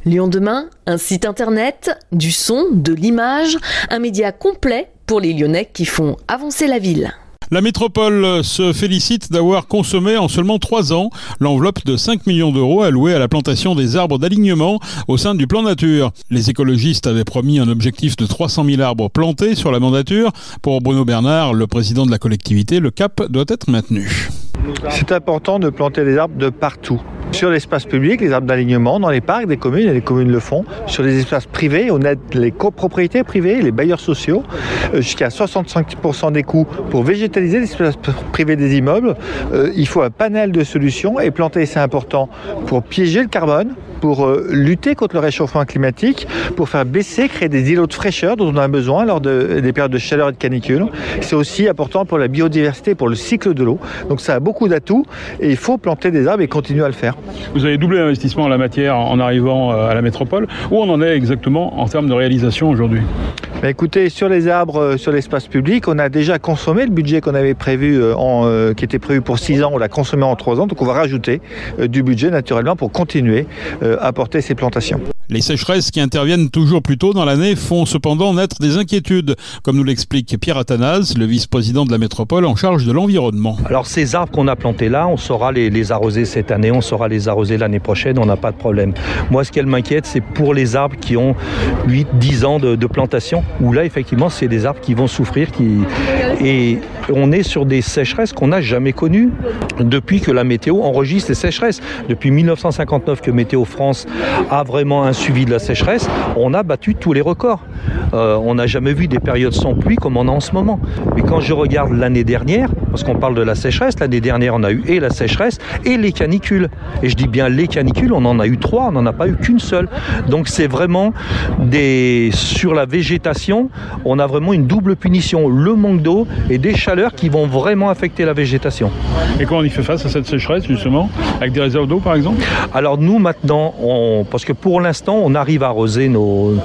Lyon demain, un site internet, du son, de l'image, un média complet pour les Lyonnais qui font avancer la ville. La métropole se félicite d'avoir consommé en seulement 3 ans l'enveloppe de 5 millions d'euros allouée à la plantation des arbres d'alignement au sein du plan nature. Les écologistes avaient promis un objectif de 300 000 arbres plantés sur la mandature. Pour Bruno Bernard, le président de la collectivité, le cap doit être maintenu. C'est important de planter des arbres de partout. Sur l'espace public, les arbres d'alignement, dans les parcs des communes, et les communes le font. Sur les espaces privés, on aide les copropriétés privées, les bailleurs sociaux, jusqu'à 65% des coûts pour végétaliser l'espace privé des immeubles. Il faut un panel de solutions et planter, c'est important pour piéger le carbone, pour lutter contre le réchauffement climatique, pour faire baisser, créer des îlots de fraîcheur dont on a besoin lors des périodes de chaleur et de canicule. C'est aussi important pour la biodiversité, pour le cycle de l'eau. Donc ça a beaucoup d'atouts et il faut planter des arbres et continuer à le faire. Vous avez doublé l'investissement en la matière en arrivant à la métropole. Où on en est exactement en termes de réalisation aujourd'hui ? Écoutez, sur les arbres, sur l'espace public, on a déjà consommé le budget qu'on avait prévu, qui était prévu pour 6 ans, on l'a consommé en 3 ans, donc on va rajouter du budget naturellement pour continuer à porter ces plantations. Les sécheresses qui interviennent toujours plus tôt dans l'année font cependant naître des inquiétudes, comme nous l'explique Pierre Athanase, le vice-président de la métropole en charge de l'environnement. Alors ces arbres qu'on a plantés là, on saura les arroser cette année, on saura les arroser l'année prochaine, on n'a pas de problème. Moi, ce qu'elle m'inquiète, c'est pour les arbres qui ont 8-10 ans de plantation, où là, effectivement, c'est des arbres qui vont souffrir. Et on est sur des sécheresses qu'on n'a jamais connues depuis que la météo enregistre les sécheresses. Depuis 1959 que Météo France a vraiment un suivi de la sécheresse, on a battu tous les records. On n'a jamais vu des périodes sans pluie comme on a en ce moment. Mais quand je regarde l'année dernière, parce qu'on parle de la sécheresse, l'année dernière on a eu et la sécheresse et les canicules. Et je dis bien les canicules, on en a eu 3, on n'en a pas eu qu'une seule. Donc c'est vraiment sur la végétation, on a vraiment une double punition, le manque d'eau et des chaleurs qui vont vraiment affecter la végétation. Et comment on y fait face à cette sécheresse justement, avec des réserves d'eau par exemple ? Alors nous maintenant, parce que pour l'instant on arrive à arroser nos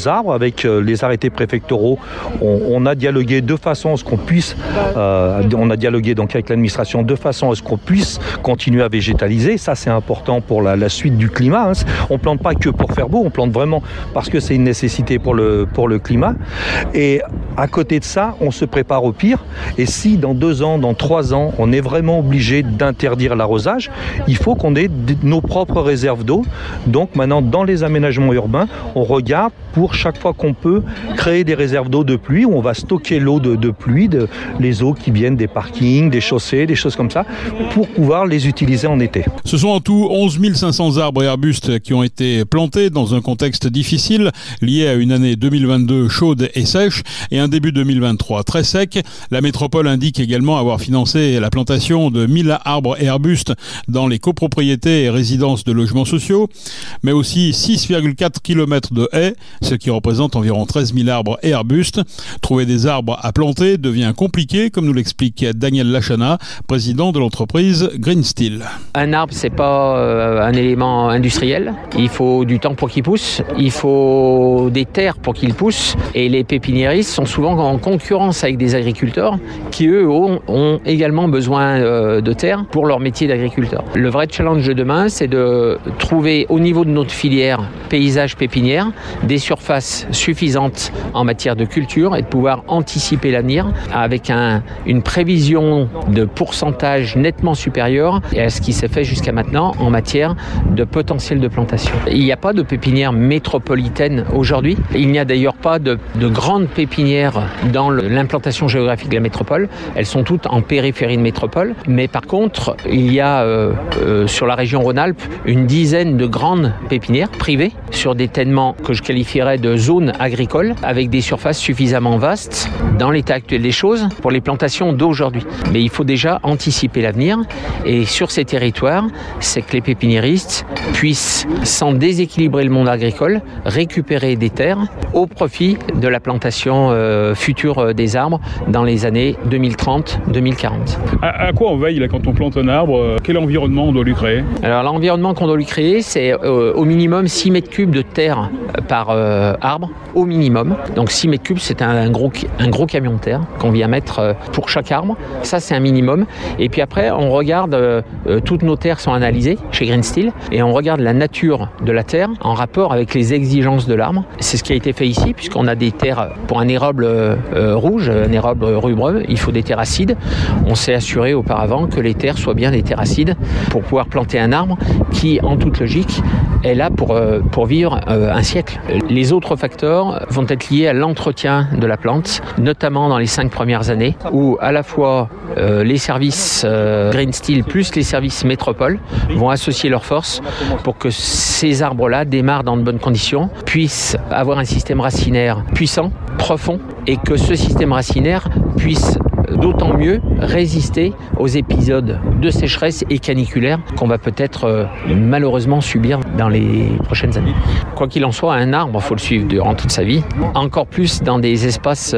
arbres avec les arrêtés préfectoraux, on a dialogué de façon à ce qu'on puisse, on a dialogué donc avec l'administration de façon à ce qu'on puisse continuer à végétaliser. Ça c'est important pour la suite du climat. On plante pas que pour faire beau, on plante vraiment parce que c'est une nécessité pour le climat. Et à côté de ça, on se prépare au pire. Et si dans 2 ans, dans 3 ans, on est vraiment obligé d'interdire l'arrosage, il faut qu'on ait nos propres réserves d'eau. Donc maintenant, dans les aménagements urbains, on regarde pour chaque fois qu'on peut créer des réserves d'eau de pluie où on va stocker l'eau de pluie, les eaux qui viennent des parkings, des chaussées, des choses comme ça, pour pouvoir les utiliser en été. Ce sont en tout 11 500 arbres et arbustes qui ont été plantés dans un contexte difficile lié à une année 2022 chaude et sèche et un début 2023 très sec. La métropole indique également avoir financé la plantation de 1000 arbres et arbustes dans les copropriétés et résidences de logements sociaux, mais aussi 6,4 km de haies, ce qui représente environ 13 000 arbres et arbustes. Trouver des arbres à planter devient compliqué, comme nous l'explique Daniel Lachana, président de l'entreprise Green Steel. Un arbre, c'est pas un élément industriel. Il faut du temps pour qu'il pousse, il faut des terres pour qu'il pousse, et les pépiniéristes sont souvent en concurrence avec des agriculteurs qui, eux, ont également besoin de terres pour leur métier d'agriculteur. Le vrai challenge de demain, c'est de trouver au niveau de notre filière paysage pépinière des surfaces suffisantes en matière de culture et de pouvoir anticiper l'avenir avec une prévision de pourcentage nettement supérieur à ce qui s'est fait jusqu'à maintenant en matière de potentiel de plantation. Il n'y a pas de pépinière métropolitaine aujourd'hui. Il n'y a d'ailleurs pas de grandes pépinières dans l'implantation géographique de la métropole. Elles sont toutes en périphérie de métropole. Mais par contre, il y a sur la région Rhône-Alpes une dizaine de grandes pépinières privées sur des tènements que je qualifierais de zones agricoles avec des surfaces suffisamment vastes dans l'état actuel des choses pour les plantations d'aujourd'hui. Mais il faut déjà anticiper l'avenir et sur ces territoires, c'est que les pépiniéristes puissent, sans déséquilibrer le monde agricole, récupérer des terres au profit de la plantation future des arbres dans les années 2030-2040. À quoi on veille là, quand on plante un arbre ? Quel environnement on doit lui créer ? Alors l'environnement qu'on doit lui créer, c'est au minimum 6 mètres cubes de terre par arbre au minimum. Donc 6 mètres cubes, c'est un gros camion de terre qu'on vient mettre pour chaque arbre. Ça, c'est un minimum. Et puis après, on regarde, toutes nos terres sont analysées chez Green Steel et on regarde la nature de la terre en rapport avec les exigences de l'arbre. C'est ce qui a été fait ici, puisqu'on a des terres pour un érable rouge, un érable rubreux, il faut des terres acides. On s'est assuré auparavant que les terres soient bien des terres acides pour pouvoir planter un arbre qui, en toute logique, est là pour vivre un siècle. Les autres facteurs vont être liés à l'entretien de la plante, notamment dans les 5 premières années, où à la fois les services Green Steel plus les services Métropole vont associer leurs forces pour que ces arbres-là démarrent dans de bonnes conditions, puissent avoir un système racinaire puissant, profond, et que ce système racinaire puisse d'autant mieux résister aux épisodes de sécheresse et caniculaire qu'on va peut-être malheureusement subir dans les prochaines années. Quoi qu'il en soit, un arbre, il faut le suivre durant toute sa vie, encore plus dans des espaces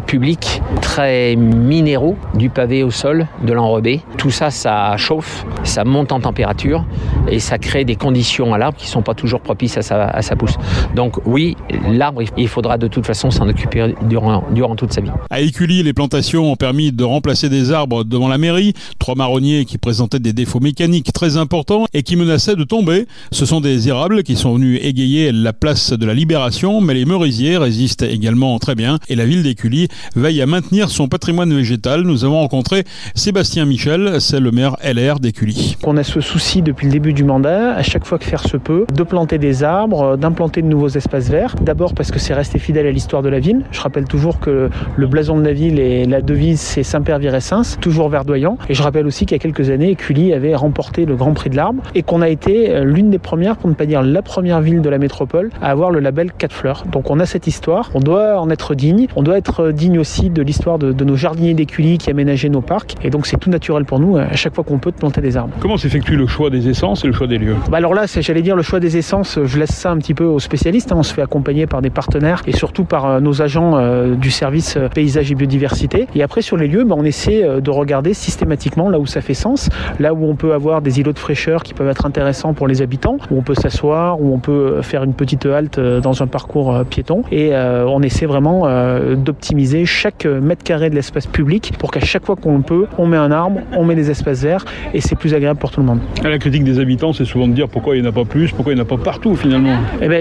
publics très minéraux, du pavé au sol, de l'enrobé. Tout ça, ça chauffe, ça monte en température et ça crée des conditions à l'arbre qui ne sont pas toujours propices à sa pousse. Donc oui, l'arbre, il faudra de toute façon s'en occuper durant toute sa vie. À Écully, les plantations ont permis de remplacer des arbres devant la mairie, 3 marronniers qui présentaient des défauts mécaniques très importants et qui menaçaient de tomber. Ce sont des érables qui sont venus égayer la place de la Libération, mais les merisiers résistent également très bien et la ville d'Écully veille à maintenir son patrimoine végétal. Nous avons rencontré Sébastien Michel, c'est le maire LR d'Écully. On a ce souci depuis le début du mandat, à chaque fois que faire se peut, de planter des arbres, d'implanter de nouveaux espaces verts. D'abord parce que c'est resté fidèle à l'histoire de la ville. Je rappelle toujours que le blason de la ville et la devise, c'est Saint-Père Virescens, toujours verdoyant. Et je rappelle aussi qu'il y a quelques années, Écully avait remporté le Grand Prix de l'Arbre et qu'on a été l'une des premières, pour ne pas dire la première ville de la métropole, à avoir le label 4 fleurs. Donc on a cette histoire, on doit en être digne. On doit être digne aussi de l'histoire de nos jardiniers d'Écully qui aménageaient nos parcs. Et donc c'est tout naturel pour nous, à chaque fois qu'on peut, de planter des arbres. Comment s'effectue le choix des essences et le choix des lieux ? Alors là, j'allais dire le choix des essences, je laisse ça un petit peu aux spécialistes. On se fait accompagner par des partenaires et surtout par nos agents du service paysage et biodiversité. Et après, sur les lieux, on essaie de regarder systématiquement là où ça fait sens, là où on peut avoir des îlots de fraîcheur qui peuvent être intéressants pour les habitants, où on peut s'asseoir, où on peut faire une petite halte dans un parcours piéton. Et on essaie vraiment d'optimiser chaque mètre carré de l'espace public pour qu'à chaque fois qu'on peut, on met un arbre, on met des espaces verts et c'est plus agréable pour tout le monde. La critique des habitants, c'est souvent de dire pourquoi il n'y en a pas plus, pourquoi il n'y en a pas partout finalement.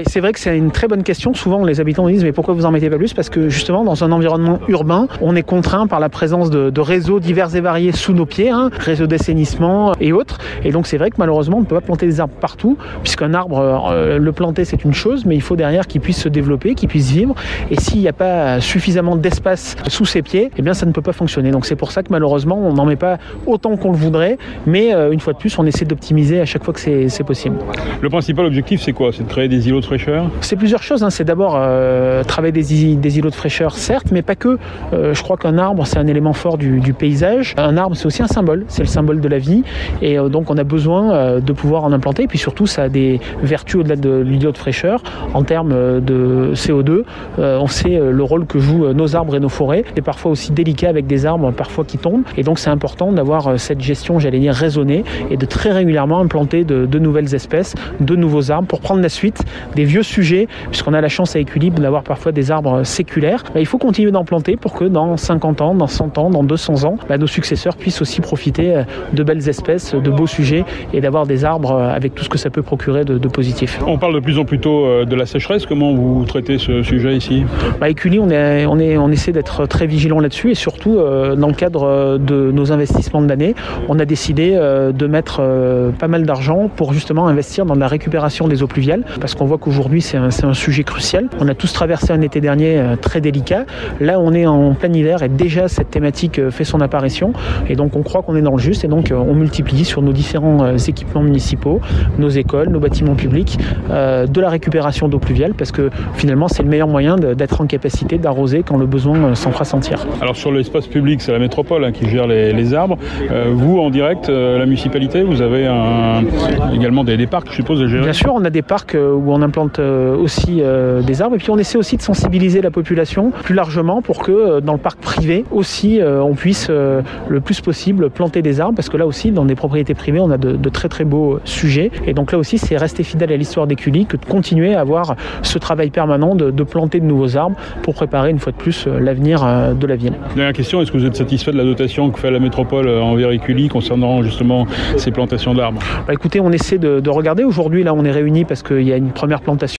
C'est vrai que c'est une très bonne question. Souvent les habitants disent mais pourquoi vous en mettez pas plus ? Parce que justement dans un environnement urbain, on est contraint par la présence de réseaux divers et variés sous nos pieds, réseaux d'assainissement et autres. Et donc c'est vrai que malheureusement on ne peut pas planter des arbres partout, puisqu'un arbre, le planter c'est une chose, mais il faut derrière qu'il puisse se développer, qu'il puisse vivre. Et s'il n'y a pas suffisamment d'espace sous ses pieds, eh bien ça ne peut pas fonctionner. Donc c'est pour ça que malheureusement on n'en met pas autant qu'on le voudrait, mais une fois de plus on essaie d'optimiser à chaque fois que c'est possible. Le principal objectif c'est quoi ? C'est de créer des îlots de fraîcheur ? C'est plusieurs choses. C'est d'abord travailler des îlots de fraîcheur, certes, mais pas que. Je crois qu'un arbre c'est un élément fort du paysage. Un arbre c'est aussi un symbole, c'est le symbole de la vie et donc on a besoin de pouvoir en implanter. Et puis surtout ça a des vertus au-delà de l'îlot de fraîcheur en termes de CO2. On sait le rôle que jouent nos arbres et nos forêts. C'est parfois aussi délicat avec des arbres parfois qui tombent et donc c'est important d'avoir cette gestion, j'allais dire raisonnée, et de très régulièrement implanter de nouvelles espèces, de nouveaux arbres pour prendre la suite des vieux sujets, puisqu'on a la chance à Écully d'avoir parfois des arbres séculaires. Il faut continuer d'en planter pour que dans 50 ans, dans 100 ans, dans 200 ans, nos successeurs puissent aussi profiter de belles espèces, de beaux sujets et d'avoir des arbres avec tout ce que ça peut procurer de positif. On parle de plus en plus tôt de la sécheresse. Comment vous traitez ce sujet ici ? Écully, on essaie d'être très vigilant là-dessus et surtout dans le cadre de nos investissements de l'année, on a décidé de mettre pas mal d'argent pour justement investir dans la récupération des eaux pluviales parce qu'on voit qu'aujourd'hui c'est un sujet crucial. On a tous traversé un été dernier très délicat. Là, on est en plein hiver et déjà cette thématique fait son apparition et donc on croit qu'on est dans le juste et donc on multiplie sur nos différents équipements municipaux, nos écoles, nos bâtiments publics, de la récupération d'eau pluviale parce que finalement c'est le meilleur moyen d'être en capacité d'arroser quand le besoin s'en fera sentir. Alors sur l'espace public, c'est la métropole qui gère les arbres. Vous, en direct, la municipalité, vous avez également des parcs, je suppose, à gérer ? Bien sûr, on a des parcs où on implante aussi des arbres et puis on essaie aussi de sensibiliser la population plus largement pour que dans le parc privé aussi aussi on puisse le plus possible planter des arbres, parce que là aussi dans des propriétés privées on a de très très beaux sujets, et donc là aussi c'est rester fidèle à l'histoire d'Écully que de continuer à avoir ce travail permanent de planter de nouveaux arbres pour préparer une fois de plus l'avenir de la ville. Dernière question, est-ce que vous êtes satisfait de la dotation que fait la métropole envers Écully concernant justement ces plantations d'arbres? Écoutez, on essaie de regarder. Aujourd'hui là on est réunis parce qu'il y a une première plantation